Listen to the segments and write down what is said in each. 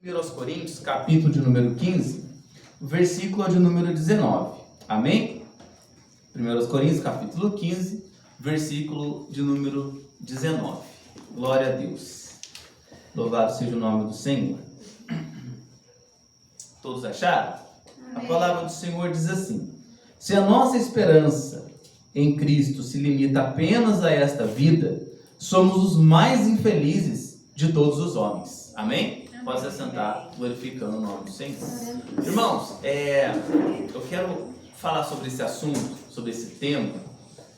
1 Coríntios, capítulo de número 15, versículo de número 19. Amém? 1 Coríntios, capítulo 15, versículo de número 19. Glória a Deus. Louvado seja o nome do Senhor. Todos acharam? Amém. A palavra do Senhor diz assim: se a nossa esperança em Cristo se limita apenas a esta vida, somos os mais infelizes de todos os homens. Amém? Pode se assentar, glorificando o nome do Senhor. Irmãos, eu quero falar sobre esse assunto, sobre esse tema,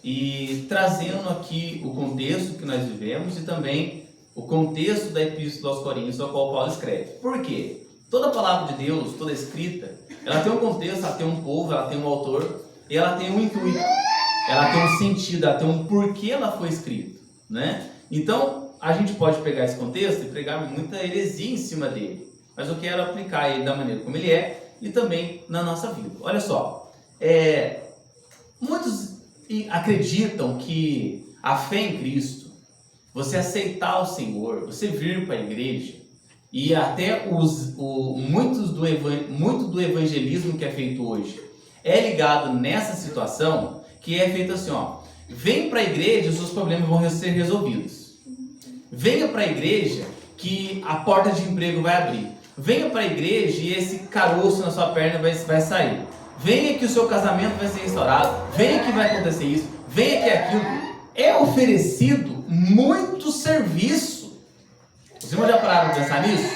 e trazendo aqui o contexto que nós vivemos e também o contexto da Epístola aos Coríntios, ao qual Paulo escreve. Por quê? Toda palavra de Deus, toda escrita, ela tem um contexto, ela tem um povo, ela tem um autor, e ela tem um intuito, ela tem um sentido, ela tem um porquê ela foi escrita, né? Então, a gente pode pegar esse contexto e pregar muita heresia em cima dele, mas eu quero aplicar ele da maneira como ele é e também na nossa vida. Olha só, muitos acreditam que a fé em Cristo, você aceitar o Senhor, você vir para a igreja, e até muito do evangelismo que é feito hoje é ligado nessa situação, que é feito assim, ó: vem para a igreja e os seus problemas vão ser resolvidos. Venha para a igreja que a porta de emprego vai abrir. Venha para a igreja e esse caroço na sua perna vai sair. Venha que o seu casamento vai ser restaurado. Venha que vai acontecer isso. Venha que aquilo. É oferecido muito serviço. Os irmãos já pararam de pensar nisso?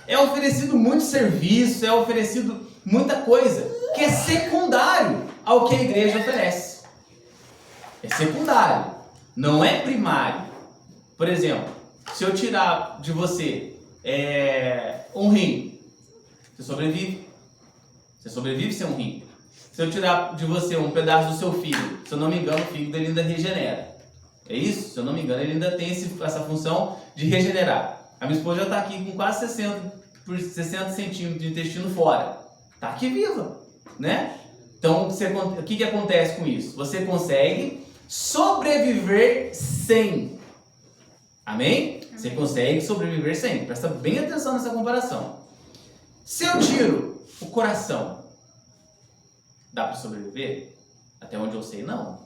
É oferecido muito serviço, é oferecido muita coisa que é secundário ao que a igreja oferece. É secundário, não é primário. Por exemplo, se eu tirar de você um rim, você sobrevive. Você sobrevive sem um rim. Se eu tirar de você um pedaço do seu fígado, se eu não me engano, o fígado ele ainda regenera. É isso? Se eu não me engano, ele ainda tem essa função de regenerar. A minha esposa já está aqui com quase 60 centímetros de intestino fora. Está aqui viva, né? Então, o que acontece com isso? Você consegue sobreviver sem. Amém? Você consegue sobreviver sem. Presta bem atenção nessa comparação. Se eu tiro o coração, dá para sobreviver? Até onde eu sei, não.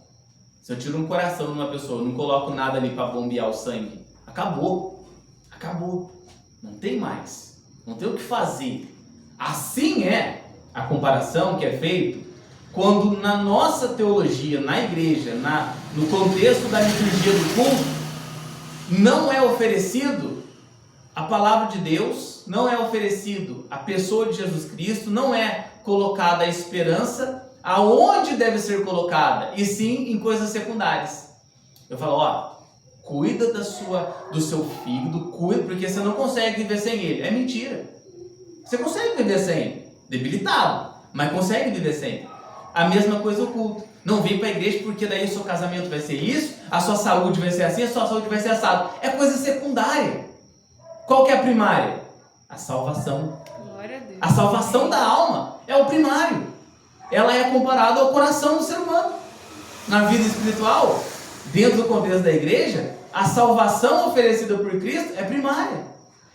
Se eu tiro um coração numa pessoa, não coloco nada ali para bombear o sangue, acabou. Acabou. Não tem mais. Não tem o que fazer. Assim é a comparação que é feita quando na nossa teologia, na igreja, no contexto da liturgia do culto, não é oferecido a palavra de Deus, não é oferecido a pessoa de Jesus Cristo, não é colocada a esperança aonde deve ser colocada, e sim em coisas secundárias. Eu falo, cuida do seu fígado, cuida, porque você não consegue viver sem ele. É mentira. Você consegue viver sem ele, debilitado, mas consegue viver sem ele. A mesma coisa o culto. Não vem para a igreja porque daí o seu casamento vai ser isso, a sua saúde vai ser assim, a sua saúde vai ser assado. É coisa secundária. Qual que é a primária? A salvação. Glória a Deus. A salvação da alma é o primário. Ela é comparada ao coração do ser humano. Na vida espiritual, dentro do contexto da igreja, a salvação oferecida por Cristo é primária.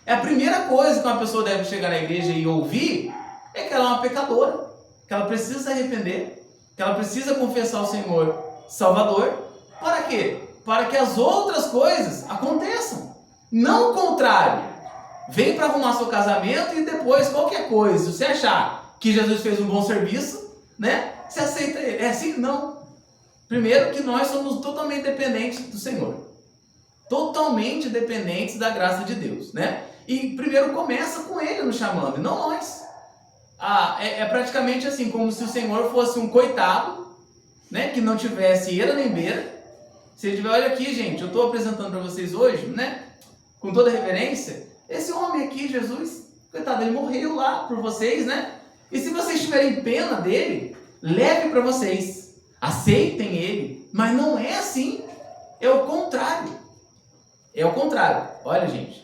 É a primeira coisa que uma pessoa deve chegar na igreja e ouvir, é que ela é uma pecadora, que ela precisa se arrepender, que ela precisa confessar o Senhor Salvador. Para quê? Para que as outras coisas aconteçam. Não o contrário. Vem para arrumar seu casamento e depois qualquer coisa, se você achar que Jesus fez um bom serviço, né? Você aceita ele. É assim? Não. Primeiro que nós somos totalmente dependentes do Senhor. Totalmente dependentes da graça de Deus, né? E primeiro começa com ele nos chamando, e não nós. É praticamente assim, como se o Senhor fosse um coitado, né, que não tivesse eira nem beira. Se ele tiver, olha aqui, gente, eu estou apresentando para vocês hoje, né, com toda reverência, esse homem aqui, Jesus, coitado, ele morreu lá por vocês, né? E se vocês tiverem pena dele, leve para vocês, aceitem ele, mas não é assim, é o contrário. É o contrário. Olha, gente,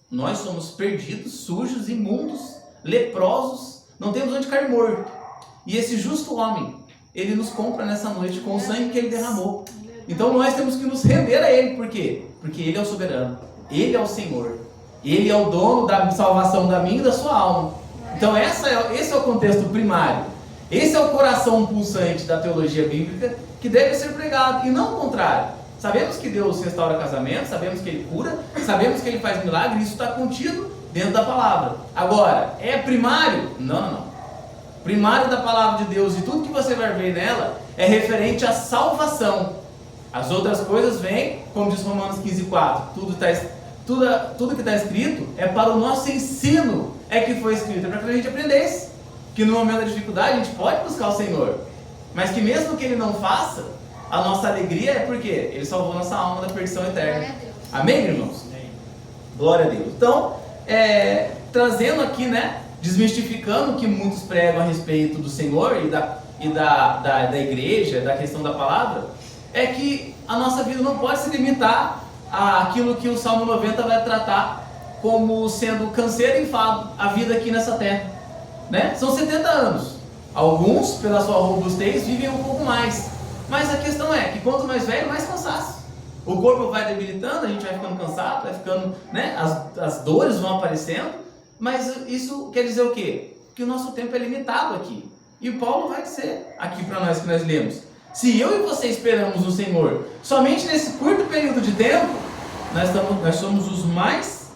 nós somos perdidos, sujos, imundos, leprosos, não temos onde cair morto. E esse justo homem, ele nos compra nessa noite com o sangue que ele derramou. Então nós temos que nos render a ele. Por quê? Porque ele é o soberano, ele é o Senhor. Ele é o dono da salvação da minha e da sua alma. Então esse é o contexto primário. Esse é o coração pulsante da teologia bíblica que deve ser pregado, e não o contrário. Sabemos que Deus restaura casamento, sabemos que Ele cura, sabemos que Ele faz milagre, isso está contido dentro da palavra. Agora, é primário? Não. Primário da palavra de Deus, e tudo que você vai ver nela é referente à salvação. As outras coisas vêm, como diz Romanos 15:4, tudo que está escrito é para o nosso ensino, é que foi escrito, é para que a gente aprendesse, que no momento da dificuldade a gente pode buscar o Senhor, mas que mesmo que Ele não faça, a nossa alegria é porque Ele salvou nossa alma da perdição eterna. Amém, irmãos? Amém. Glória a Deus. Então, trazendo aqui, desmistificando o que muitos pregam a respeito do Senhor e da igreja, da questão da palavra, é que a nossa vida não pode se limitar àquilo que o Salmo 90 vai tratar como sendo canseiro e enfado, a vida aqui nessa terra. São 70 anos. Alguns, pela sua robustez, vivem um pouco mais. Mas a questão é que quanto mais velho, mais cansaço. O corpo vai debilitando, a gente vai ficando cansado, vai ficando, as dores vão aparecendo. Mas isso quer dizer o quê? Que o nosso tempo é limitado aqui. E Paulo vai dizer aqui para nós que nós lemos: se eu e você esperamos no Senhor somente nesse curto período de tempo, nós somos os mais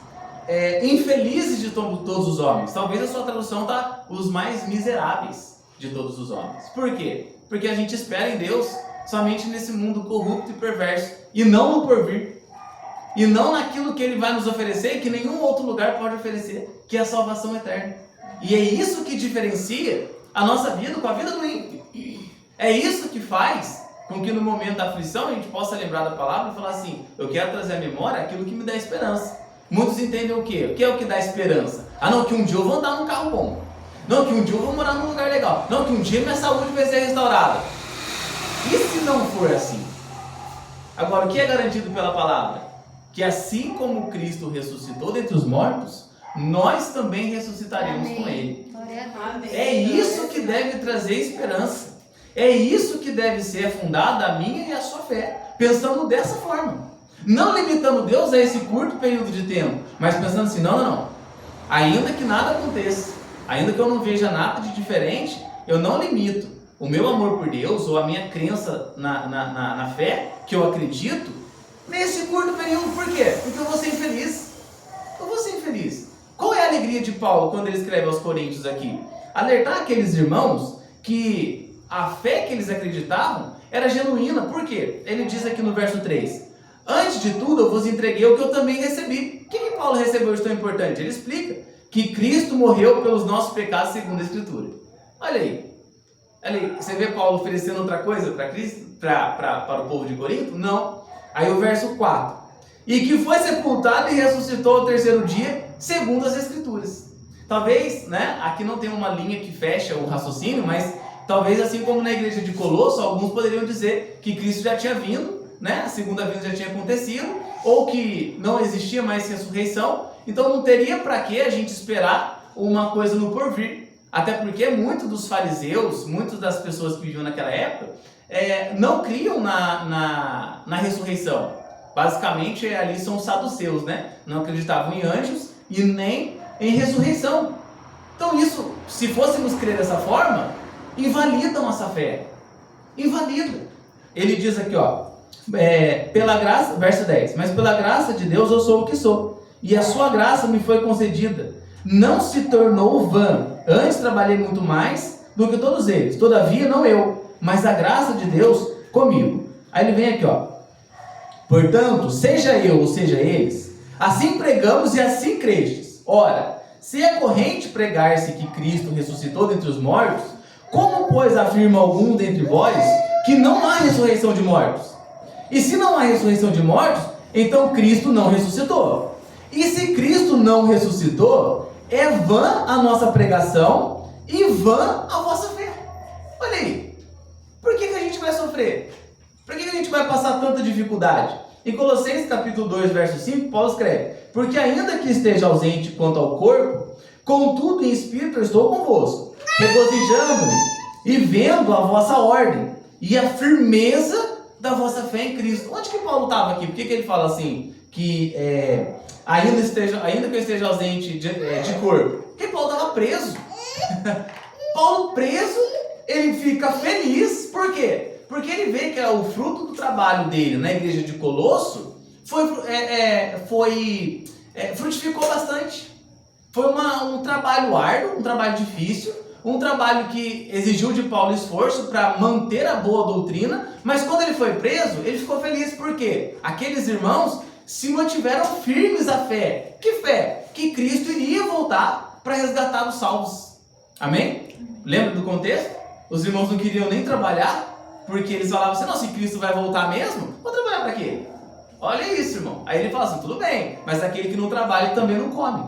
infelizes de todos os homens. Talvez a sua tradução está os mais miseráveis de todos os homens. Por quê? Porque a gente espera em Deus somente nesse mundo corrupto e perverso, e não no porvir, e não naquilo que Ele vai nos oferecer, que nenhum outro lugar pode oferecer, que é a salvação eterna. E é isso que diferencia a nossa vida com a vida do ímpio. É isso que faz com que no momento da aflição a gente possa lembrar da palavra e falar assim: eu quero trazer à memória aquilo que me dá esperança. Muitos entendem o quê? O que é o que dá esperança? Não, que um dia eu vou andar num carro bom. Não, que um dia eu vou morar num lugar legal. Não, que um dia minha saúde vai ser restaurada. E se não for assim? Agora, o que é garantido pela palavra? Que assim como Cristo ressuscitou dentre os mortos, nós também ressuscitaremos com Ele. É isso que deve trazer esperança. É isso que deve ser fundada a minha e a sua fé, pensando dessa forma. Não limitando Deus a esse curto período de tempo, mas pensando assim: não. Ainda que nada aconteça, ainda que eu não veja nada de diferente, eu não limito o meu amor por Deus ou a minha crença na fé, que eu acredito, nesse curto período. Por quê? Porque eu vou ser infeliz. Qual é a alegria de Paulo quando ele escreve aos Coríntios aqui? Alertar aqueles irmãos que a fé que eles acreditavam era genuína. Por quê? Ele diz aqui no verso 3: antes de tudo eu vos entreguei o que eu também recebi. O que Paulo recebeu de tão importante? Ele explica que Cristo morreu pelos nossos pecados segundo a Escritura. Olha aí, você vê Paulo oferecendo outra coisa para Cristo, para o povo de Corinto? Não. Aí o verso 4: e que foi sepultado e ressuscitou ao terceiro dia, segundo as Escrituras. Talvez, aqui não tem uma linha que fecha o raciocínio, mas talvez assim como na igreja de Colosso, alguns poderiam dizer que Cristo já tinha vindo, a segunda vinda já tinha acontecido, ou que não existia mais ressurreição, então não teria para que a gente esperar uma coisa no porvir. Até porque muitos dos fariseus, muitas das pessoas que viviam naquela época, não criam na ressurreição. Basicamente ali são os saduceus, não acreditavam em anjos e nem em ressurreição. Então isso, se fôssemos crer dessa forma, invalida a nossa fé. Invalida. Ele diz aqui, pela graça, verso 10, mas pela graça de Deus eu sou o que sou, e a sua graça me foi concedida, não se tornou vã, antes trabalhei muito mais do que todos eles, todavia não eu, mas a graça de Deus comigo. Aí ele vem aqui, portanto, seja eu ou seja eles, assim pregamos e assim crestes. Ora, se é corrente pregar-se que Cristo ressuscitou dentre os mortos, como pois afirma algum dentre vós que não há ressurreição de mortos? E se não há ressurreição de mortos, então Cristo não ressuscitou. E se Cristo não ressuscitou, é vã a nossa pregação e vã a vossa fé. Olha aí, por que a gente vai sofrer? Por que a gente vai passar tanta dificuldade? Em Colossenses capítulo 2, verso 5, Paulo escreve: porque ainda que esteja ausente quanto ao corpo, contudo em espírito eu estou convosco, regozijando-me e vendo a vossa ordem e a firmeza da vossa fé em Cristo. Onde que Paulo estava aqui? Por que ele fala assim? Que ainda que eu esteja ausente de corpo. Porque Paulo estava preso. Paulo preso, ele fica feliz. Por quê? Porque ele vê que o fruto do trabalho dele na igreja de Colosso frutificou bastante. Foi um trabalho árduo, um trabalho difícil, um trabalho que exigiu de Paulo esforço para manter a boa doutrina, mas quando ele foi preso, ele ficou feliz. Por quê? Aqueles irmãos se mantiveram firmes à fé. Que fé? Que Cristo iria voltar para resgatar os salvos. Amém? Lembra do contexto? Os irmãos não queriam nem trabalhar, porque eles falavam assim, não, se Cristo vai voltar mesmo, vou trabalhar para quê? Olha isso, irmão. Aí ele fala assim, tudo bem, mas aquele que não trabalha também não come.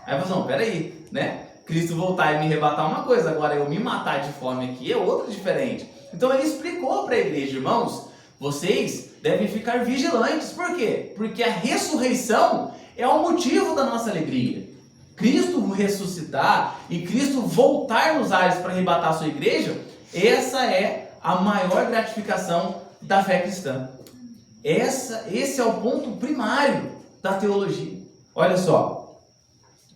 Aí eu falo, não, peraí, né? Cristo voltar e me arrebatar uma coisa, agora eu me matar de fome aqui é outra diferente. Então ele explicou para a igreja, irmãos, vocês devem ficar vigilantes. Por quê? Porque a ressurreição é o motivo da nossa alegria. Cristo ressuscitar e Cristo voltar nos ares para arrebatar a sua igreja, essa é a maior gratificação da fé cristã. Esse é o ponto primário da teologia. Olha só,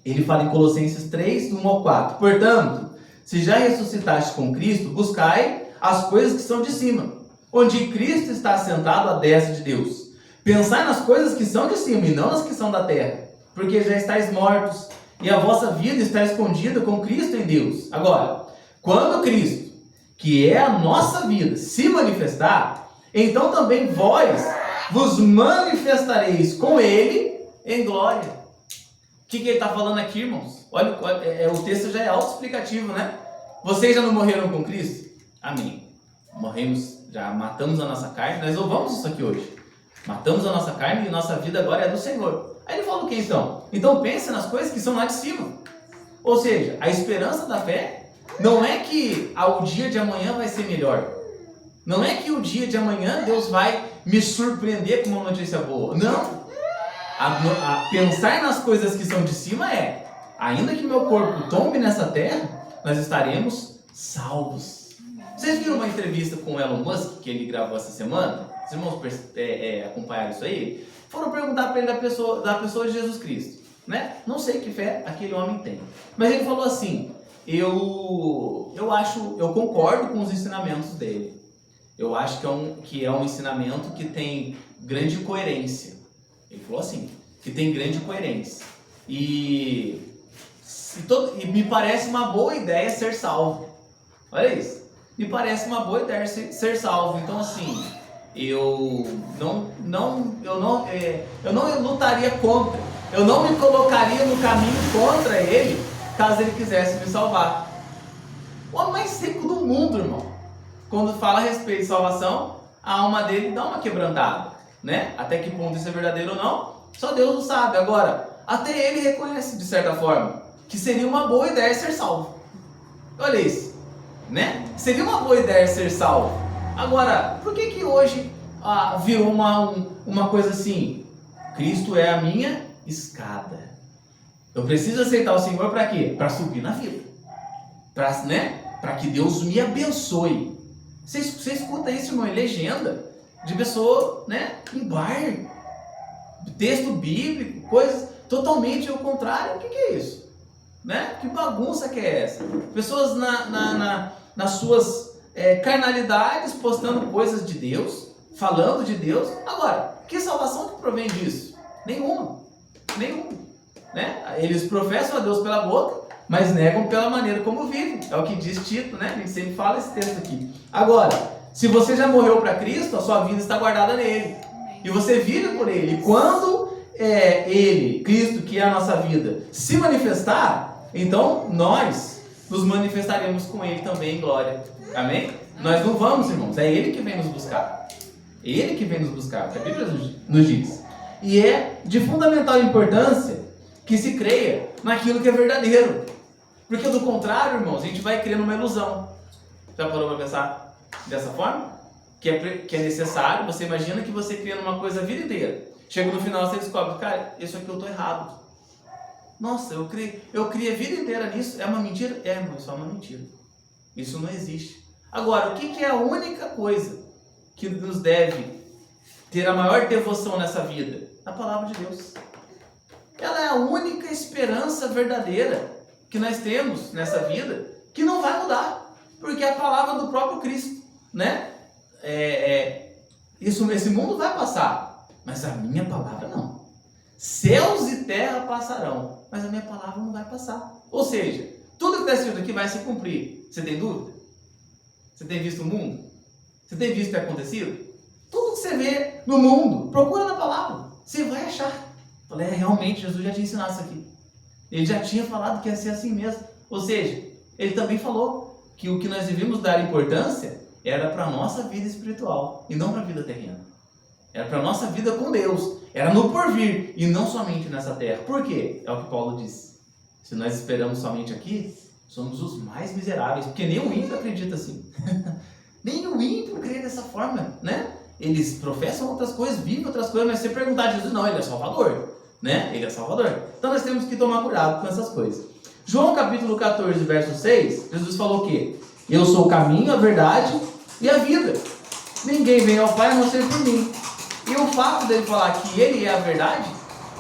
ele fala em Colossenses 3, do 1 ao 4. Portanto, se já ressuscitaste com Cristo, buscai as coisas que são de cima, onde Cristo está assentado à destra de Deus. Pensai nas coisas que são de cima e não nas que são da terra, porque já estáis mortos, e a vossa vida está escondida com Cristo em Deus. Agora, quando Cristo, que é a nossa vida, se manifestar, então também vós vos manifestareis com Ele em glória. O que ele está falando aqui, irmãos? Olha, o texto já é autoexplicativo, né? Vocês já não morreram com Cristo? Amém. Morremos, já matamos a nossa carne, nós louvamos isso aqui hoje. Matamos a nossa carne e nossa vida agora é do Senhor. Aí ele fala o que então? Então pense nas coisas que são lá de cima. Ou seja, a esperança da fé não é que o dia de amanhã vai ser melhor. Não é que o dia de amanhã Deus vai me surpreender com uma notícia boa. Não. Pensar nas coisas que são de cima ainda que meu corpo tombe nessa terra, nós estaremos salvos. Vocês viram uma entrevista com o Elon Musk que ele gravou essa semana? Os irmãos acompanharam isso aí? Foram perguntar para ele da pessoa de Jesus Cristo, né? Não sei que fé aquele homem tem, mas ele falou assim: eu concordo com os ensinamentos dele. Eu acho que é um ensinamento que tem grande coerência. Ele falou assim, que tem grande coerência. E me parece uma boa ideia ser salvo. Olha isso. Me parece uma boa ideia ser salvo. Então assim, eu não lutaria contra. Eu não me colocaria no caminho contra ele, caso ele quisesse me salvar. O homem mais seco do mundo, irmão. Quando fala a respeito de salvação, a alma dele dá uma quebrantada, né? Até que ponto isso é verdadeiro ou não, só Deus o sabe. Agora, até ele reconhece, de certa forma, que seria uma boa ideia ser salvo. Olha isso, né? Seria uma boa ideia ser salvo. Agora, por que hoje virou uma coisa assim? Cristo é a minha escada. Eu preciso aceitar o Senhor para quê? Para subir na vida. Para que Deus me abençoe. Você escuta isso, irmão, em legenda de pessoa, né, em bar, texto bíblico, coisas totalmente ao contrário. O que é isso? Né? Que bagunça que é essa? Pessoas nas suas carnalidades postando coisas de Deus, falando de Deus. Agora, que salvação que provém disso? Nenhuma. Né? Eles professam a Deus pela boca, mas negam pela maneira como vivem. É o que diz Tito, né? A gente sempre fala esse texto aqui. Agora, se você já morreu para Cristo, a sua vida está guardada nele. E você vive por ele. E quando ele, Cristo, que é a nossa vida, se manifestar, então nós nos manifestaremos com ele também em glória. Amém? Nós não vamos, irmãos. É ele que vem nos buscar. Ele que vem nos buscar, que a Bíblia nos diz. E é de fundamental importância que se creia naquilo que é verdadeiro. Porque do contrário, irmãos, a gente vai criando uma ilusão. Já parou para pensar dessa forma? Que é necessário, você imagina que você criando uma coisa a vida inteira. Chega no final, você descobre, cara, isso aqui eu estou errado. Nossa, eu criei a vida inteira nisso. É uma mentira? É, irmão, isso é uma mentira. Isso não existe. Agora, o que é a única coisa que nos deve ter a maior devoção nessa vida? A palavra de Deus. ela é a única esperança verdadeira que nós temos nessa vida, que não vai mudar, porque é a palavra do próprio Cristo, né? Esse mundo vai passar, mas a minha palavra não. Céus e terra passarão, mas a minha palavra não vai passar. Ou seja, tudo que está escrito aqui vai se cumprir. Você tem dúvida? Você tem visto o mundo? Você tem visto o que tem acontecido? Tudo que você vê no mundo, procura na palavra. Você vai achar. Falei, realmente, Jesus já tinha ensinado isso aqui. Ele já tinha falado que ia ser assim mesmo. Ou seja, ele também falou que o que nós devemos dar importância era para a nossa vida espiritual e não para a vida terrena. Era para a nossa vida com Deus. Era no porvir e não somente nessa terra. Por quê? É o que Paulo disse. Se nós esperamos somente aqui, somos os mais miseráveis. Porque nem o ímpio acredita assim. Nem o ímpio crê dessa forma, né? Eles professam outras coisas, vivem outras coisas, mas se você perguntar a Jesus, não, ele é Salvador, né? Ele é Salvador. Então nós temos que tomar cuidado com essas coisas. João capítulo 14, verso 6, Jesus falou o quê? Eu sou o caminho, a verdade e a vida. Ninguém vem ao Pai a não ser por mim. E o fato dele falar que ele é a verdade,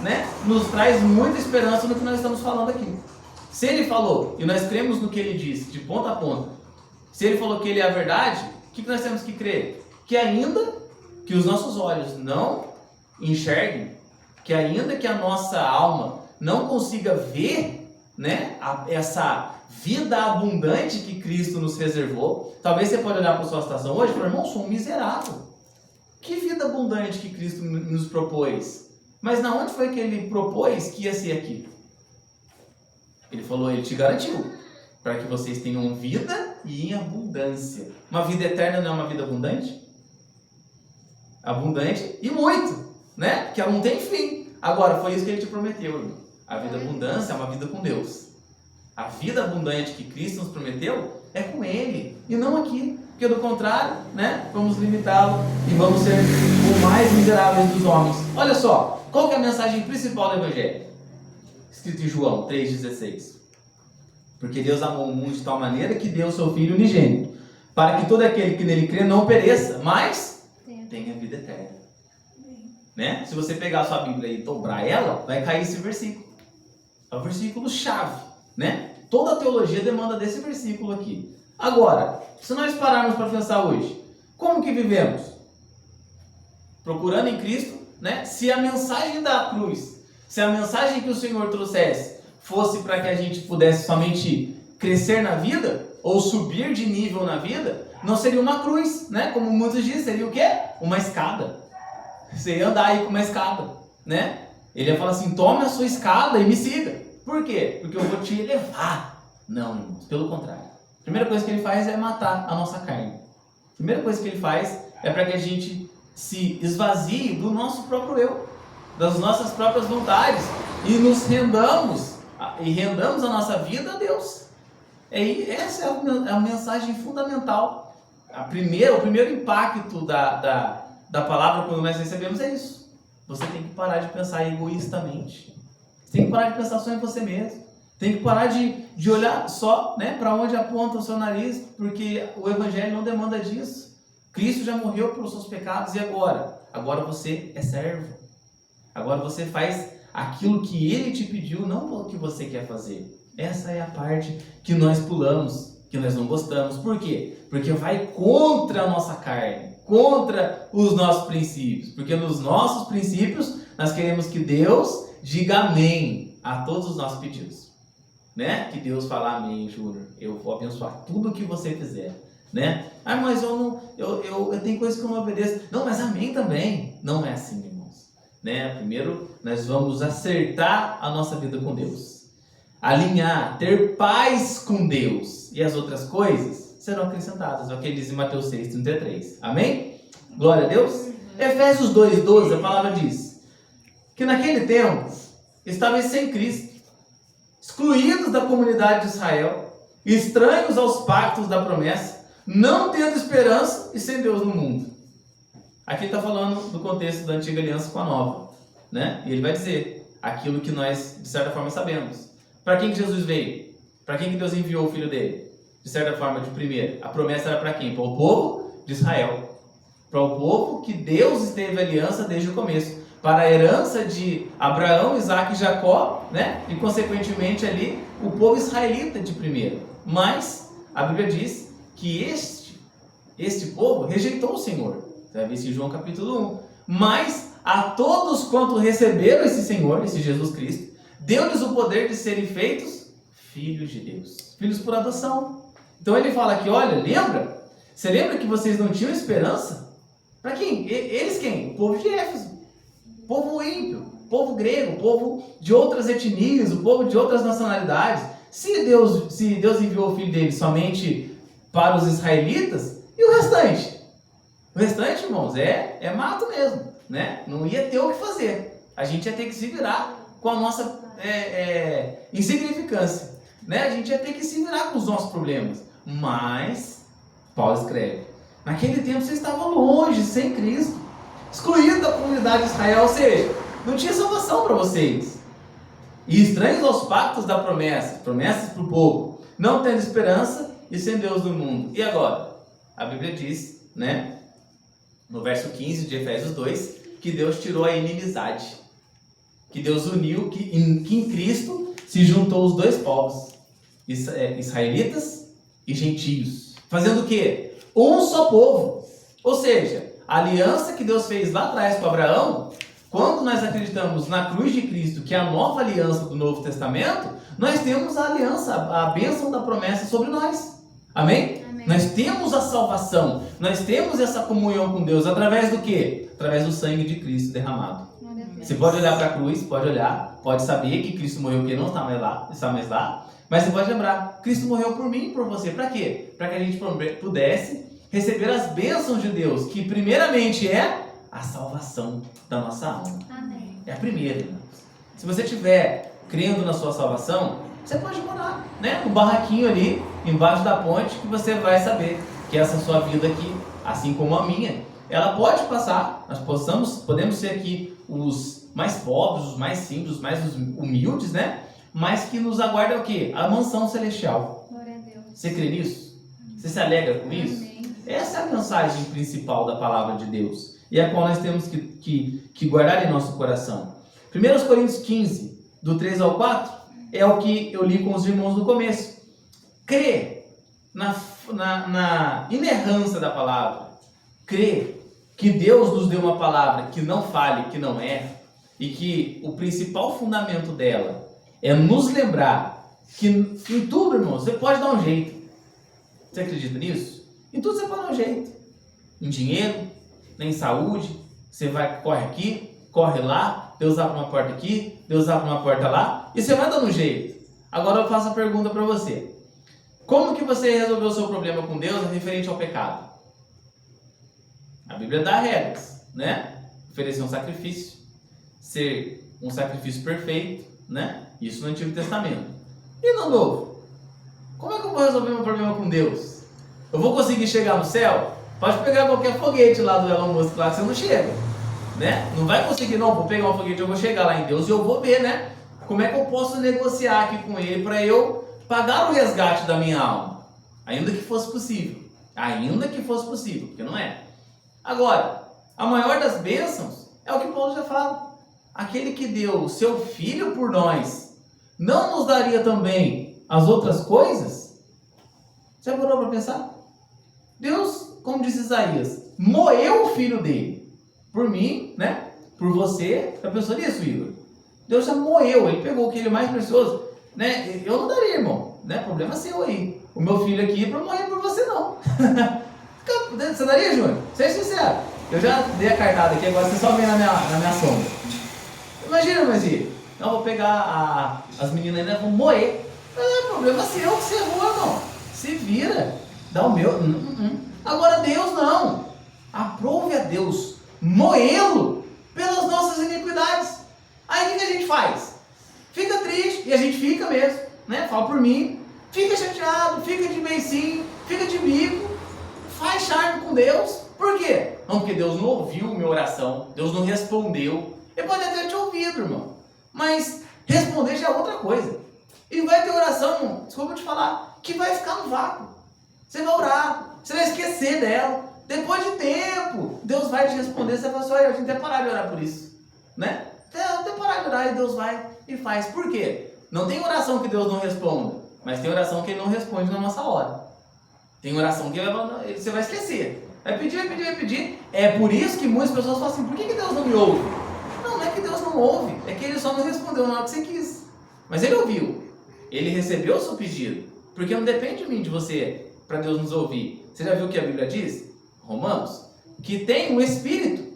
né, nos traz muita esperança no que nós estamos falando aqui. Se ele falou, e nós cremos no que ele disse, de ponta a ponta, se ele falou que ele é a verdade, o que nós temos que crer? Que ainda que os nossos olhos não enxerguem, que ainda que a nossa alma não consiga ver, né, essa vida abundante que Cristo nos reservou. Talvez você pode olhar para a sua situação hoje e falar, irmão, sou um miserável. Que vida abundante que Cristo nos propôs. Mas na onde foi que ele propôs que ia ser aqui? Ele falou, ele te garantiu, para que vocês tenham vida e em abundância. Uma vida eterna não é uma vida abundante? Abundante e muito, né? Porque ela não tem fim. Agora, foi isso que ele te prometeu, irmão. A vida abundância é uma vida com Deus. A vida abundante que Cristo nos prometeu é com Ele e não aqui. Porque do contrário, né, vamos limitá-lo e vamos ser os mais miseráveis dos homens. Olha só, qual que é a mensagem principal do Evangelho? Escrito em João 3,16. Porque Deus amou o mundo de tal maneira que deu o seu Filho unigênito, para que todo aquele que nele crê não pereça, mas tenha vida eterna. Né? Se você pegar a sua Bíblia e dobrar ela, vai cair esse versículo. É o versículo chave, né? Toda a teologia demanda desse versículo aqui. Agora, se nós pararmos para pensar hoje, como que vivemos? Procurando em Cristo, né? Se a mensagem da cruz, se a mensagem que o Senhor trouxesse fosse para que a gente pudesse somente crescer na vida, ou subir de nível na vida, não seria uma cruz, né? Como muitos dizem, seria o quê? Uma escada. Você ia andar aí com uma escada, né? Ele ia falar assim, tome a sua escada e me siga. Por quê? Porque eu vou te elevar. Não, irmãos, pelo contrário. A primeira coisa que ele faz é matar a nossa carne. A primeira coisa que ele faz é para que a gente se esvazie do nosso próprio eu, das nossas próprias vontades e nos rendamos a nossa vida a Deus. Essa é a mensagem fundamental. O primeiro impacto da palavra quando nós recebemos é isso. Você tem que parar de pensar egoístamente. Você tem que parar de pensar só em você mesmo. Tem que parar de olhar só, né, para onde aponta o seu nariz, porque o Evangelho não demanda disso. Cristo já morreu pelos seus pecados e agora? Agora você é servo. Agora você faz aquilo que Ele te pediu, não o que você quer fazer. Essa é a parte que nós pulamos, que nós não gostamos. Por quê? Porque vai contra a nossa carne, contra os nossos princípios. Porque nos nossos princípios, nós queremos que Deus diga amém a todos os nossos pedidos. Né? Que Deus fala amém, Júnior. Eu vou abençoar tudo o que você fizer. Né? Ah, mas eu tenho coisas que eu não obedeço. Não, mas amém também. Não é assim, irmãos. Né? Primeiro, nós vamos acertar a nossa vida com Deus. Alinhar, ter paz com Deus. E as outras coisas serão acrescentadas. É o que ele diz em Mateus 6,33. Amém? Glória a Deus. Efésios 2,12, a palavra diz que naquele tempo estavam sem Cristo, excluídos da comunidade de Israel, estranhos aos pactos da promessa, não tendo esperança e sem Deus no mundo. Aqui ele está falando do contexto da antiga aliança com a nova, né? E ele vai dizer aquilo que nós, de certa forma, sabemos. Para quem que Jesus veio? Para quem que Deus enviou o Filho dele? De certa forma, de primeira, a promessa era para quem? Para o povo de Israel. Para o povo que Deus esteve em aliança desde o começo. para a herança de Abraão, Isaac e Jacó, né? E consequentemente ali o povo israelita de primeiro. Mas a Bíblia diz que este povo rejeitou o Senhor. Você vai ver isso em João capítulo 1. Mas a todos quanto receberam esse Senhor, esse Jesus Cristo, deu-lhes o poder de serem feitos filhos de Deus. Filhos por adoção. Então ele fala aqui, olha, lembra? Você lembra que vocês não tinham esperança? Para quem? Eles quem? O povo de Éfeso. Povo ímpio, povo grego, povo de outras etnias, o povo de outras nacionalidades. Se Deus enviou o Filho dele somente para os israelitas, e o restante? O restante, irmãos, é mato mesmo, né? Não ia ter o que fazer. A gente ia ter que se virar com a nossa insignificância, né? A gente ia ter que se virar com os nossos problemas. Mas, Paulo escreve, naquele tempo vocês estavam longe, sem Cristo, excluído da comunidade de Israel, ou seja, não tinha salvação para vocês. E estranhos aos pactos da promessa, promessas para o povo, não tendo esperança e sem Deus no mundo. E agora? A Bíblia diz, né, no verso 15 de Efésios 2, que Deus tirou a inimizade, que Deus uniu, que em Cristo se juntou os dois povos, israelitas e gentios, fazendo o quê? Um só povo. Ou seja, a aliança que Deus fez lá atrás com Abraão, quando nós acreditamos na cruz de Cristo, que é a nova aliança do Novo Testamento, nós temos a aliança, a bênção da promessa sobre nós. Amém? Amém. Nós temos a salvação, nós temos essa comunhão com Deus, através do quê? Através do sangue de Cristo derramado. Você pode olhar para a cruz, pode olhar, pode saber que Cristo morreu, porque não está mais lá, mas você pode lembrar, Cristo morreu por mim e por você. Para quê? Para que a gente pudesse receber as bênçãos de Deus, que primeiramente é a salvação da nossa alma. Amém. É a primeira, irmãos. Se você estiver crendo na sua salvação, você pode morar, né, no barraquinho ali, embaixo da ponte, que você vai saber que essa sua vida aqui, assim como a minha, ela pode passar. Nós podemos ser aqui os mais pobres, os mais simples, os mais humildes, né? Mas que nos aguarda o quê? A mansão celestial. Glória a Deus. Você crê nisso? Você se alegra com isso? Amém. Essa é a mensagem principal da palavra de Deus, e a qual nós temos que guardar em nosso coração. 1 Coríntios 15, do 3 ao 4, é o que eu li com os irmãos no começo. Crê na inerrância da palavra. Crê que Deus nos deu uma palavra que não falhe, que não erre, e que o principal fundamento dela é nos lembrar que em tudo, irmão, você pode dar um jeito. Você acredita nisso? Em tudo você pode dar um jeito. Em dinheiro, em saúde, você corre aqui, corre lá, Deus abre uma porta aqui, Deus abre uma porta lá, e você vai dando um jeito. Agora eu faço a pergunta para você. Como que você resolveu o seu problema com Deus referente ao pecado? A Bíblia dá regras, né? Oferecer um sacrifício, ser um sacrifício perfeito, né? Isso no Antigo Testamento. E no Novo? Como é que eu vou resolver meu problema com Deus? Eu vou conseguir chegar no céu? Pode pegar qualquer foguete lá do Elon Musk, lá que você não chega, né? Não vai conseguir, não. Vou pegar um foguete, eu vou chegar lá em Deus e eu vou ver, né? Como é que eu posso negociar aqui com Ele para eu pagar o resgate da minha alma? Ainda que fosse possível. Ainda que fosse possível, porque não é. Agora, a maior das bênçãos é o que Paulo já fala. Aquele que deu o seu Filho por nós, não nos daria também as outras coisas? Já parou para pensar? Deus, como diz Isaías, moeu o Filho dele. Por mim, né? Por você. Já pensou nisso, Igor? Deus já moeu, ele pegou aquele mais precioso, né? Eu não daria, irmão, né? Problema seu aí. O meu filho aqui para morrer por você, não. Você daria, Júnior? Seja sincero. Eu já dei a cartada aqui, agora você só vem na minha sombra. Imagina, mas eu vou pegar as meninas ainda, vão moer. Problema seu que você errou, irmão. Se vira. Dá o meu. Agora Deus não. Aprove a Deus moê-lo pelas nossas iniquidades. Aí o que a gente faz? Fica triste, e a gente fica mesmo, né? Fala por mim. Fica chateado, fica de beicinho, fica de bico, faz charme com Deus. Por quê? Não, porque Deus não ouviu minha oração, Deus não respondeu. Ele pode até te ouvir, irmão, mas responder já é outra coisa. E vai ter oração, desculpa te falar, que vai ficar no vácuo. Você vai orar, você vai esquecer dela. Depois de tempo, Deus vai te responder. Você vai falar assim, olha, eu tinha até parar de orar por isso. né? Até parar de orar e Deus vai e faz. Por quê? Não tem oração que Deus não responda, mas tem oração que Ele não responde na nossa hora. Tem oração que você vai esquecer. Vai pedir, vai pedir, vai pedir. É por isso que muitas pessoas falam assim, por que Deus não me ouve? Não é que Deus não ouve, é que Ele só não respondeu na hora que você quis. Mas Ele ouviu. Ele recebeu o seu pedido. Porque não depende de mim, de você, para Deus nos ouvir. Você já viu o que a Bíblia diz? Romanos? Que tem um Espírito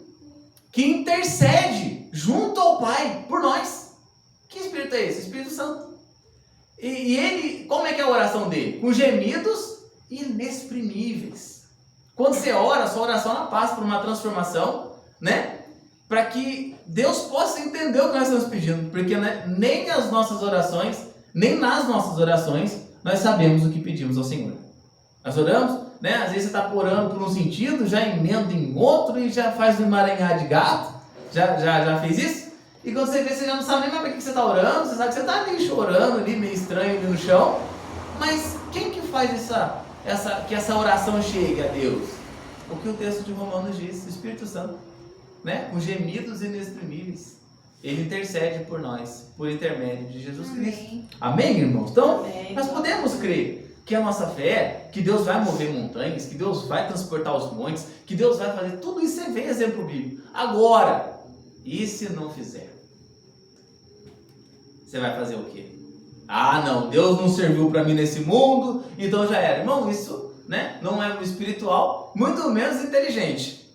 que intercede junto ao Pai por nós. Que Espírito é esse? Espírito Santo. E ele, como é que é a oração dele? Com gemidos inexprimíveis. Quando você ora, sua oração ela passa por uma transformação, né? Para que Deus possa entender o que nós estamos pedindo. Porque né, nem nas nossas orações, nós sabemos o que pedimos ao Senhor. Nós oramos, né? Às vezes você está orando por um sentido, já emenda em outro e já faz um emaranhar de gato. Já fez isso? E quando você vê, você já não sabe nem mais para que você está orando. Você sabe que você está meio chorando ali, meio estranho ali no chão. Mas quem que faz que essa oração chegue a Deus? O que o texto de Romanos diz, o Espírito Santo, né? Com gemidos inexprimíveis. Ele intercede por nós, por intermédio de Jesus Cristo. Amém, irmãos? Então, nós podemos crer que a nossa fé, que Deus vai mover montanhas, que Deus vai transportar os montes, que Deus vai fazer tudo isso. Você vê exemplo bíblico. Agora, e se não fizer? Você vai fazer o quê? Ah, não, Deus não serviu para mim nesse mundo, então já era. Irmão, isso, né, não é espiritual, muito menos inteligente.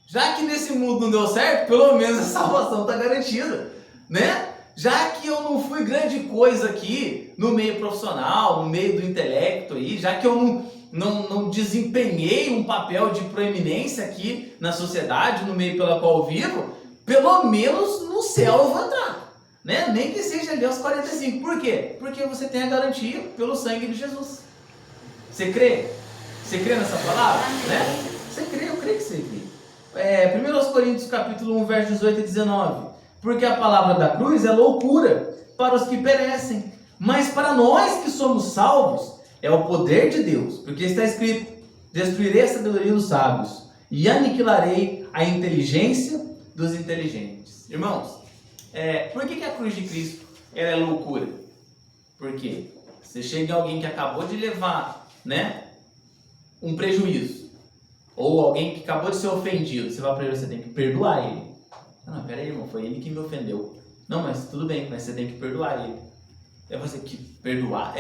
Já que nesse mundo não deu certo, pelo menos a salvação está garantida, né? Já que eu não fui grande coisa aqui no meio profissional, no meio do intelecto aí, já que eu não desempenhei um papel de proeminência aqui na sociedade, no meio pela qual eu vivo, pelo menos no céu eu vou entrar, né? Nem que seja ali aos 45. Por quê? Porque você tem a garantia pelo sangue de Jesus. Você crê? Você crê nessa palavra? Né? Você crê? Eu creio que você crê. 1 Coríntios capítulo 1, versos 18 e 19. Porque a palavra da cruz é loucura para os que perecem, mas para nós que somos salvos é o poder de Deus. Porque está escrito: destruirei a sabedoria dos sábios e aniquilarei a inteligência dos inteligentes. Irmãos, por que a cruz de Cristo é loucura? Por quê? Você chega em alguém que acabou de levar, né, um prejuízo, ou alguém que acabou de ser ofendido, você vai para ele, você tem que perdoar ele. Não, peraí, irmão, foi ele que me ofendeu. Não, mas tudo bem, mas você tem que perdoar ele. É você que perdoar?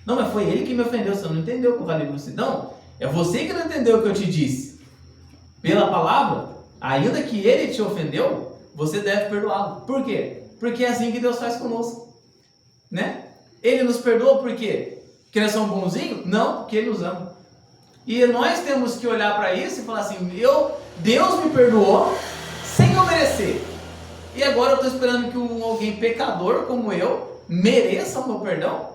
Não, mas foi ele que me ofendeu, você não entendeu o que eu falei para você. Não, é você que não entendeu o que eu te disse. Pela palavra, ainda que ele te ofendeu, você deve perdoá-lo. Por quê? Porque é assim que Deus faz conosco, né? Ele nos perdoa por quê? Porque nós somos bonzinhos? Não, porque Ele nos ama. E nós temos que olhar para isso e falar assim: Deus me perdoou sem eu merecer. E agora eu estou esperando que alguém pecador como eu mereça o meu perdão?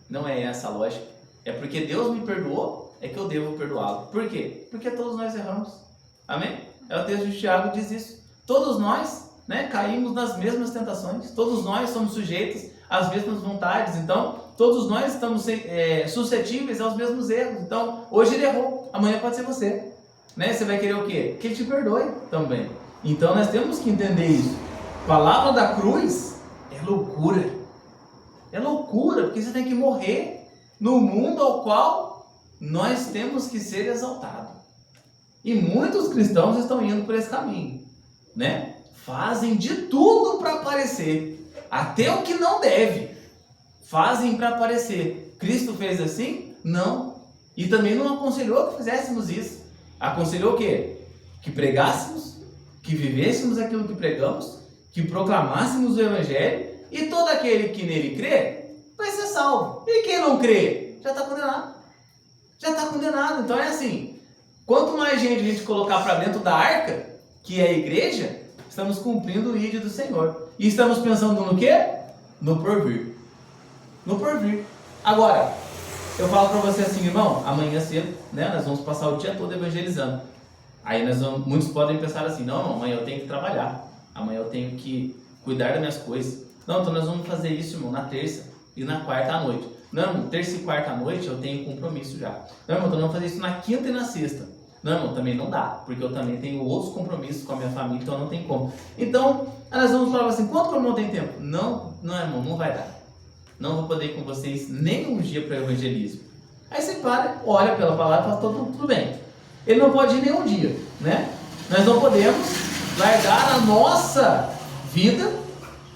Não é essa a lógica. É porque Deus me perdoou, é que eu devo perdoá-lo. Por quê? Porque todos nós erramos. Amém? O texto de Tiago diz isso. Todos nós, né, caímos nas mesmas tentações. Todos nós somos sujeitos às mesmas vontades. Então, todos nós estamos suscetíveis aos mesmos erros. Então, hoje ele errou, amanhã pode ser você. Né? Você vai querer o quê? Que ele te perdoe também. Então, nós temos que entender isso. A palavra da cruz é loucura. É loucura, porque você tem que morrer no mundo ao qual nós temos que ser exaltados. E muitos cristãos estão indo por esse caminho, né? Fazem de tudo para aparecer, até o que não deve, fazem para aparecer. Cristo fez assim? Não. E também não aconselhou que fizéssemos isso. Aconselhou o quê? Que pregássemos, que vivêssemos aquilo que pregamos, que proclamássemos o Evangelho, e todo aquele que nele crê vai ser salvo. E quem não crê já está condenado. Já está condenado. Então é assim: quanto mais gente a gente colocar para dentro da arca, que é a igreja, estamos cumprindo o ídolo do Senhor. E estamos pensando no quê? No porvir. No porvir. Agora, eu falo para você assim, irmão, amanhã cedo, né, nós vamos passar o dia todo evangelizando. Aí muitos podem pensar assim: não, amanhã eu tenho que trabalhar. Amanhã eu tenho que cuidar das minhas coisas. Não, então nós vamos fazer isso, irmão, na terça e na quarta à noite. Não, irmão, terça e quarta à noite eu tenho compromisso já. Não, irmão, então nós vamos fazer isso na quinta e na sexta. Não, irmão, também não dá, porque eu também tenho outros compromissos com a minha família, então não tem como. Então, nós vamos falar assim, quanto que o irmão tem tempo? Não, irmão, não vai dar. Não vou poder ir com vocês nem um dia para evangelismo. Aí você para, olha pela palavra e fala, tudo bem. Ele não pode ir nem um dia, né? Nós não podemos largar a nossa vida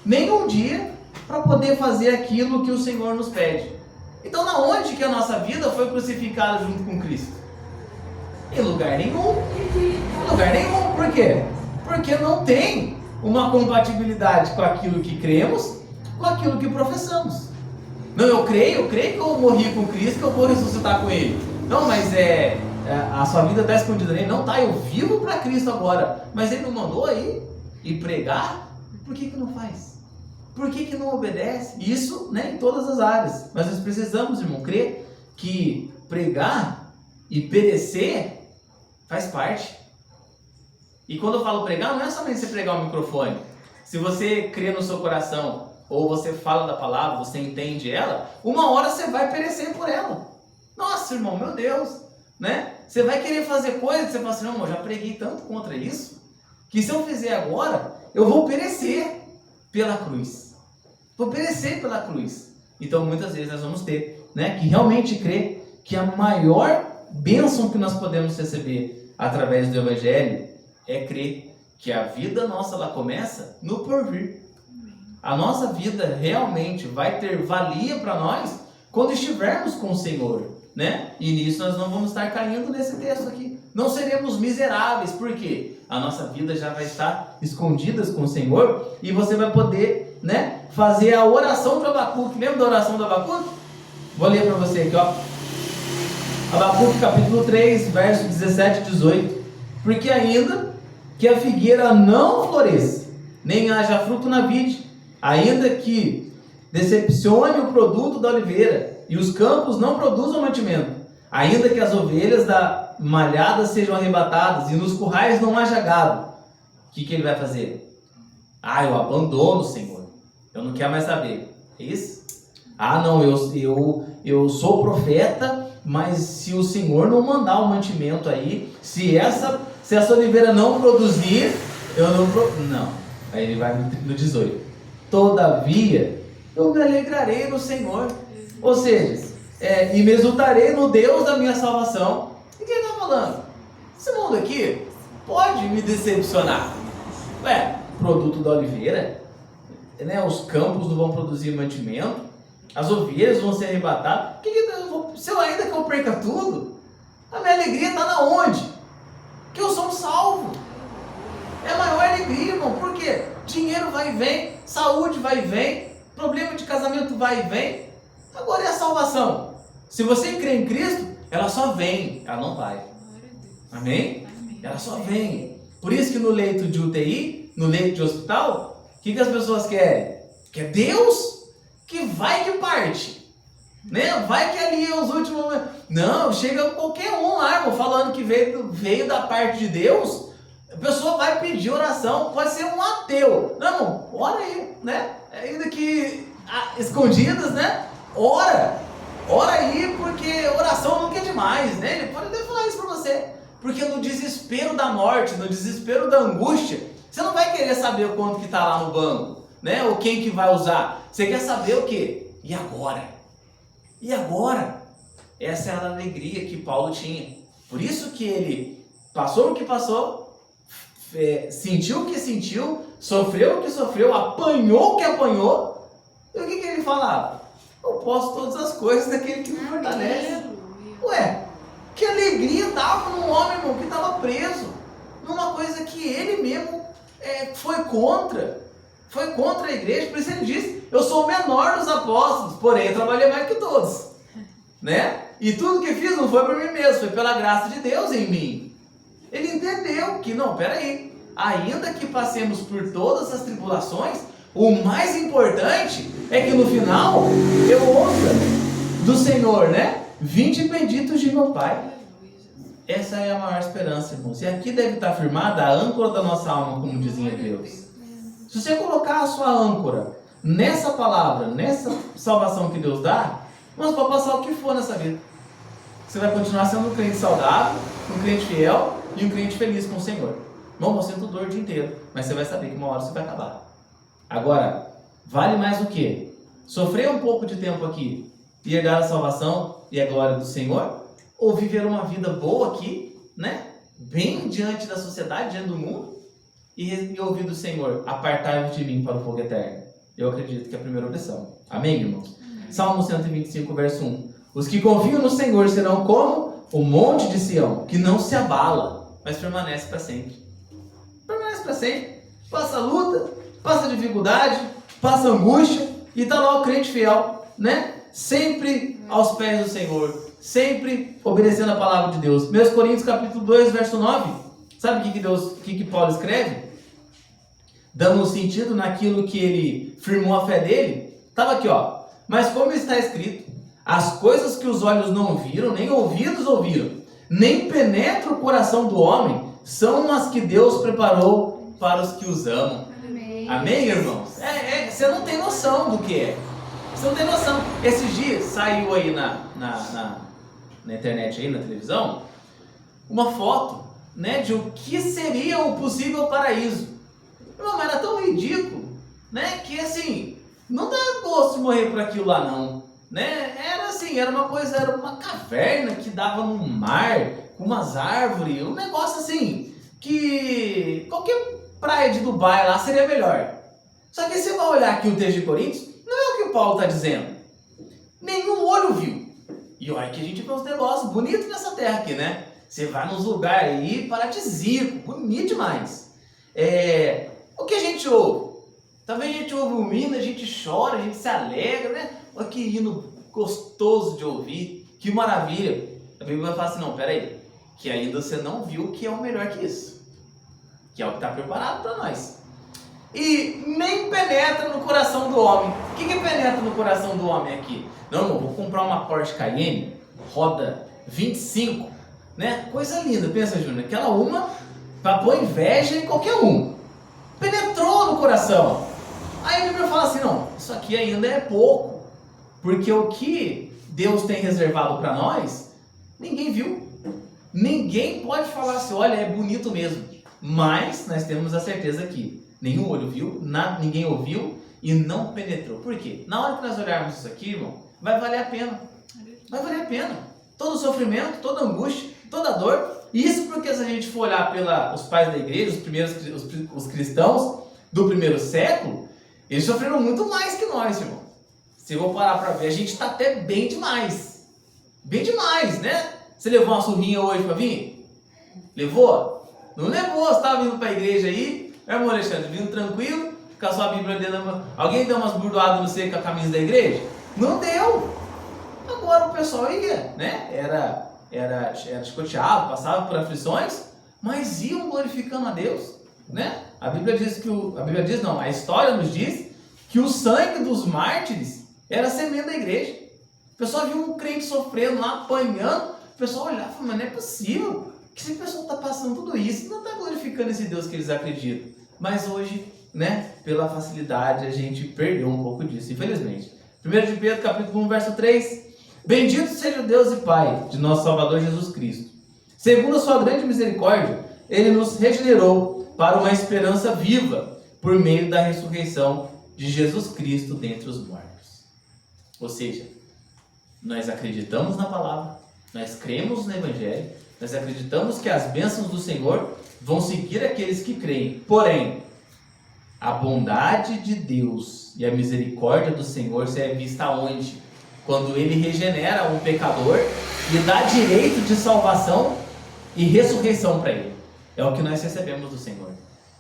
nem um dia para poder fazer aquilo que o Senhor nos pede. Então, na onde que a nossa vida foi crucificada junto com Cristo? Em lugar nenhum. Em lugar nenhum. Por quê? Porque não tem uma compatibilidade com aquilo que cremos, com aquilo que professamos. Não, eu creio que eu morri com Cristo, que eu vou ressuscitar com Ele. Não, mas a sua vida está escondida nele. Não, tá, eu vivo para Cristo agora. Mas Ele não mandou aí ir pregar? Por que não faz? Por que não obedece? Isso, né, em todas as áreas. Mas nós precisamos, irmão, crer que pregar e perecer faz parte. E quando eu falo pregar, não é somente você pregar o microfone. Se você crê no seu coração, ou você fala da palavra, você entende ela, uma hora você vai perecer por ela. Nossa, irmão, meu Deus, né? Você vai querer fazer coisa que você fala assim, não, eu já preguei tanto contra isso, que se eu fizer agora, eu vou perecer pela cruz. Vou perecer pela cruz. Então, muitas vezes nós vamos ter, né, que realmente crer que a maior bênção que nós podemos receber através do Evangelho é crer que a vida nossa ela começa no porvir. A nossa vida realmente vai ter valia para nós quando estivermos com o Senhor, né? E nisso nós não vamos estar caindo nesse texto aqui. Não seremos miseráveis, porque a nossa vida já vai estar escondida com o Senhor e você vai poder, né, fazer a oração do Abacuque. Lembra da oração do Abacuque? Vou ler para você aqui, ó. Abacuque capítulo 3, verso 17 e 18. Porque ainda que a figueira não floresça, nem haja fruto na vide, ainda que decepcione o produto da oliveira, e os campos não produzam mantimento, ainda que as ovelhas da malhada sejam arrebatadas, e nos currais não haja gado, o que ele vai fazer? Eu abandono, Senhor, eu não quero mais saber. É isso? Não, eu sou profeta, mas se o Senhor não mandar o mantimento aí, se essa oliveira não produzir, eu não. Aí ele vai no 18. Todavia, eu me alegrarei no Senhor. Ou seja, e me exultarei no Deus da minha salvação. E quem está falando? Esse mundo aqui pode me decepcionar. Produto da oliveira, né? Os campos não vão produzir mantimento, as ovelhas vão ser arrebatadas. Se eu ainda que eu perca tudo, a minha alegria está na onde? Que eu sou um salvo. É a maior alegria, irmão. Por quê? Dinheiro vai e vem, saúde vai e vem, problema de casamento vai e vem. Agora é a salvação. Se você crê em Cristo, ela só vem, ela não vai. Amém? Ela só vem. Por isso que no leito de UTI, no leito de hospital, o que as pessoas querem? Quer Deus que vai que parte. Né? Vai que ali é os últimos momentos. Não, chega qualquer um lá, irmão, falando que veio da parte de Deus. A pessoa vai pedir oração, pode ser um ateu. Não, irmão, ora aí, né? Ainda que escondidas, né? Ora aí, porque oração nunca é demais, né? Ele pode até falar isso para você. Porque no desespero da morte, no desespero da angústia, você não vai querer saber o quanto que está lá no banco, né? Ou quem que vai usar. Você quer saber o quê? E agora? E agora? Essa era a alegria que Paulo tinha. Por isso que ele passou o que passou, sentiu o que sentiu, sofreu o que sofreu, apanhou o que apanhou. E o que ele falava? Eu posso todas as coisas daquele que me fortalece. Que alegria dava num homem, irmão, que estava preso numa coisa que ele mesmo foi contra a igreja. Por isso ele disse, eu sou o menor dos apóstolos, porém eu trabalhei mais que todos, né? E tudo que fiz não foi por mim mesmo, foi pela graça de Deus em mim. Ele entendeu que, não, peraí, ainda que passemos por todas as tribulações, o mais importante é que no final eu ouça do Senhor, né? Vinde benditos de meu Pai. Essa é a maior esperança, irmãos. E aqui deve estar firmada a âncora da nossa alma, como dizia Deus. Se você colocar a sua âncora nessa palavra, nessa salvação que Deus dá, nós vamos passar o que for nessa vida. Você vai continuar sendo um crente saudável, um crente fiel e um crente feliz com o Senhor. Não vou sentir dor o dia inteiro, mas você vai saber que uma hora você vai acabar. Agora, vale mais o quê? Sofrer um pouco de tempo aqui e herdar a salvação e a glória do Senhor? Ou viver uma vida boa aqui, né? Bem diante da sociedade, diante do mundo, e ouvir do Senhor: apartai-vos de mim para o fogo eterno. Eu acredito que é a primeira opção. Amém, irmãos? Amém. Salmo 125, verso 1. Os que confiam no Senhor serão como o monte de Sião, que não se abala, mas permanece para sempre. Permanece para sempre. Passa luta, passa dificuldade, passa angústia, e está lá o crente fiel, né? Sempre aos pés do Senhor, sempre obedecendo a palavra de Deus. 1 Coríntios capítulo 2, verso 9. Sabe o que Paulo escreve? Dando um sentido naquilo que ele firmou a fé dele. Estava aqui, ó. Mas como está escrito: as coisas que os olhos não viram, nem ouvidos ouviram, nem penetra o coração do homem, são as que Deus preparou para os que os amam. Amém, Amém, irmãos? Você não tem noção do que é. Você não tem noção. Esses dias saiu aí na internet, aí na televisão, uma foto, né, de o que seria o possível paraíso. Irmão, era tão ridículo, né, que assim, não dá gosto de morrer por aquilo lá não, né? Era assim, era uma caverna que dava no mar, com umas árvores, um negócio assim, que qualquer praia de Dubai lá seria melhor. Só que você vai olhar aqui o texto de Coríntios, não é o que o Paulo está dizendo. Nenhum olho viu. E olha que a gente vê uns negócios bonitos nessa terra aqui, né? Você vai nos lugares aí paradisíaco, bonito demais. O que a gente ouve? Talvez a gente ouve um hino, a gente chora, a gente se alegra, né? Olha que hino gostoso de ouvir, que maravilha. A Bíblia vai falar assim: não, peraí, que ainda você não viu o que é o melhor que isso, que é o que está preparado para nós. E nem penetra no coração do homem. O que penetra no coração do homem aqui? Não, irmão, vou comprar uma Porsche Cayenne, roda 25, né? Coisa linda, pensa, Júnior, aquela uma para pôr inveja em qualquer um. Penetrou no coração. Aí a Bíblia fala assim: não, isso aqui ainda é pouco, porque o que Deus tem reservado para nós, ninguém viu. Ninguém pode falar assim: olha, é bonito mesmo. Mas nós temos a certeza que nenhum olho viu, ninguém ouviu e não penetrou. Por quê? Na hora que nós olharmos isso aqui, irmão, vai valer a pena. Vai valer a pena. Todo o sofrimento, toda a angústia, toda a dor. Isso porque se a gente for olhar os pais da igreja, os cristãos do primeiro século, eles sofreram muito mais que nós, irmão. Se eu vou parar para ver, a gente está até bem demais. Bem demais, né? Você levou uma surrinha hoje para vir? Levou? Não levou, você estava vindo para a igreja aí, irmão Alexandre, vindo tranquilo, com a sua Bíblia dentro da mão. Alguém deu umas burdoadas no seio com a camisa da igreja? Não deu. Agora o pessoal ia, né? Era chicoteado, passava por aflições, mas iam glorificando a Deus, né? A história nos diz que o sangue dos mártires era a semente da igreja. O pessoal viu um crente sofrendo lá, apanhando, o pessoal olhava e falava: mas não é possível que esse pessoal está passando tudo isso, não está glorificando esse Deus que eles acreditam. Mas hoje, né, pela facilidade, a gente perdeu um pouco disso, infelizmente. 1 de Pedro, capítulo 1, verso 3. Bendito seja o Deus e Pai de nosso Salvador Jesus Cristo. Segundo a sua grande misericórdia, Ele nos regenerou para uma esperança viva, por meio da ressurreição de Jesus Cristo dentre os mortos. Ou seja, nós acreditamos na palavra, nós cremos no Evangelho, nós acreditamos que as bênçãos do Senhor vão seguir aqueles que creem. Porém, a bondade de Deus e a misericórdia do Senhor será vista onde? Quando Ele regenera um pecador e dá direito de salvação e ressurreição para ele. É o que nós recebemos do Senhor.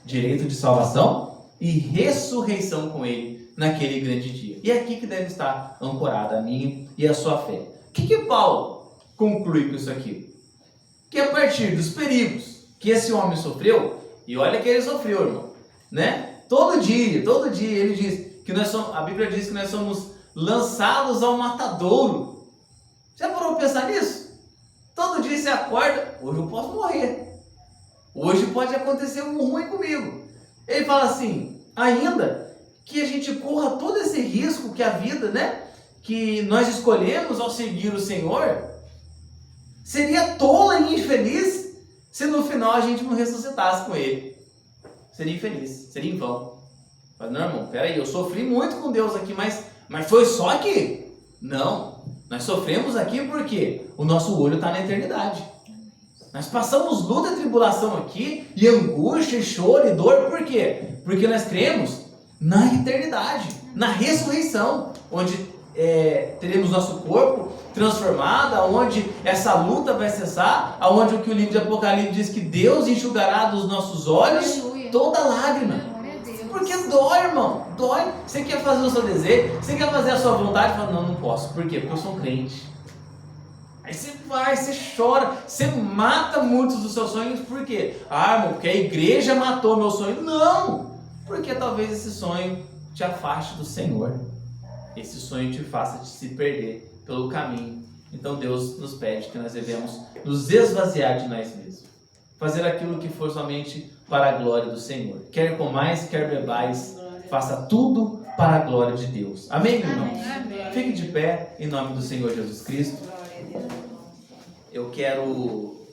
Direito de salvação e ressurreição com Ele naquele grande dia. E é aqui que deve estar ancorada a minha e a sua fé. O que Paulo conclui com isso aqui? Que a partir dos perigos que esse homem sofreu, e olha que ele sofreu, irmão, né? Todo dia ele diz que a Bíblia diz que nós somos lançados ao matadouro. Já parou para pensar nisso? Todo dia você acorda: hoje eu posso morrer, hoje pode acontecer um ruim comigo. Ele fala assim: ainda que a gente corra todo esse risco que a vida, né, que nós escolhemos ao seguir o Senhor, Seria tola e infeliz se no final a gente não ressuscitasse com ele. Seria infeliz, seria em vão. Mas não, irmão, peraí, eu sofri muito com Deus aqui, mas foi só aqui? Não, nós sofremos aqui porque o nosso olho está na eternidade. Nós passamos luta e tribulação aqui, e angústia, e choro e dor, por quê? Porque nós cremos na eternidade, na ressurreição, onde teremos nosso corpo transformado, onde essa luta vai cessar, onde o que o livro de Apocalipse diz que Deus enxugará dos nossos olhos toda lágrima. Porque dói, irmão, dói. Você quer fazer o seu desejo, você quer fazer a sua vontade, fala, não posso. Por quê? Porque eu sou um crente. Aí você vai, você chora, você mata muitos dos seus sonhos, por quê? Irmão, porque a igreja matou meu sonho. Não! Porque talvez esse sonho te afaste do Senhor. Esse sonho te faça se perder pelo caminho. Então Deus nos pede que nós devemos nos esvaziar de nós mesmos. Fazer aquilo que for somente para a glória do Senhor. Quer comais, quer bebais, faça tudo para a glória de Deus. Amém, irmãos? Fique de pé em nome do Senhor Jesus Cristo. Eu quero